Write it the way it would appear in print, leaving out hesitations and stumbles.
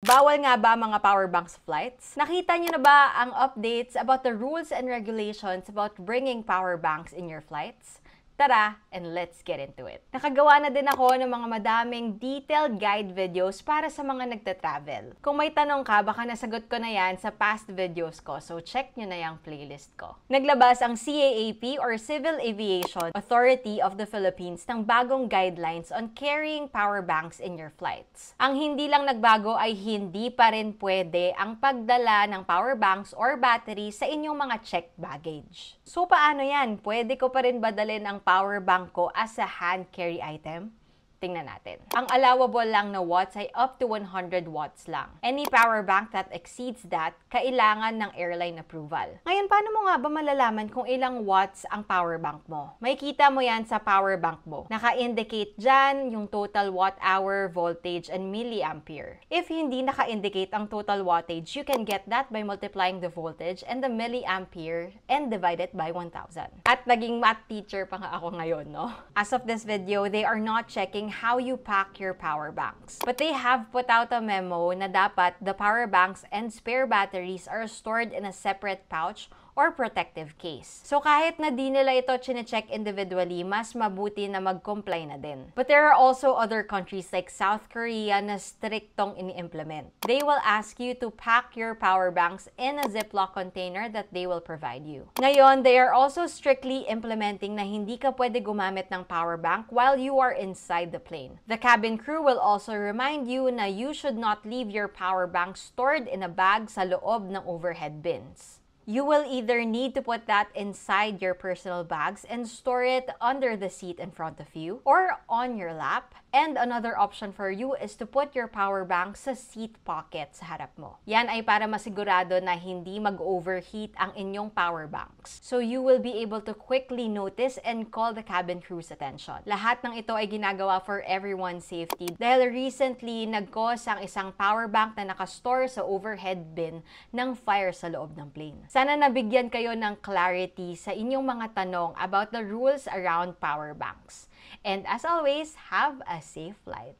Bawal nga ba mga power banks flights? Nakita niyo na ba ang updates about the rules and regulations about bringing power banks in your flights? Tara, and let's get into it. Nakagawa na din ako ng mga madaming detailed guide videos para sa mga nagta-travel. Kung may tanong ka, baka nasagot ko na yan sa past videos ko, so check nyo na yung playlist ko. Naglabas ang CAAP or Civil Aviation Authority of the Philippines ng bagong guidelines on carrying power banks in your flights. Ang hindi lang nagbago ay hindi pa rin pwede ang pagdala ng power banks or battery sa inyong mga checked baggage. So paano yan? Pwede ko pa rin ba dalhin ang power bank ko as a hand carry item? Tingnan natin. Ang allowable lang na watts ay up to 100 watts lang. Any power bank that exceeds that, kailangan ng airline approval. Ngayon, paano mo nga ba malalaman kung ilang watts ang power bank mo? Makikita mo yan sa power bank mo. Naka-indicate dyan yung total watt-hour, voltage, and milliampere. If hindi naka-indicate ang total wattage, you can get that by multiplying the voltage and the milliampere and divide it by 1,000. At naging math teacher pa nga ako ngayon, no? As of this video, they are not checking how you pack your power banks. But they have put out a memo na dapat the power banks and spare batteries are stored in a separate pouch or protective case. So kahit na di nila ito chine-check individually, mas mabuti na mag-comply na din. But there are also other countries like South Korea na striktong ini-implement. They will ask you to pack your power banks in a Ziploc container that they will provide you. Ngayon, they are also strictly implementing na hindi ka pwede gumamit ng power bank while you are inside the plane. The cabin crew will also remind you na you should not leave your power bank stored in a bag sa loob ng overhead bins. You will either need to put that inside your personal bags and store it under the seat in front of you or on your lap. And another option for you is to put your power bank sa seat pocket sa harap mo. Yan ay para masigurado na hindi mag-overheat ang inyong power banks. So you will be able to quickly notice and call the cabin crew's attention. Lahat ng ito ay ginagawa for everyone's safety dahil recently nag-cause ang isang power bank na nakastore sa overhead bin ng fire sa loob ng plane. Sana nabigyan kayo ng clarity sa inyong mga tanong about the rules around power banks. And as always, have a safe flight.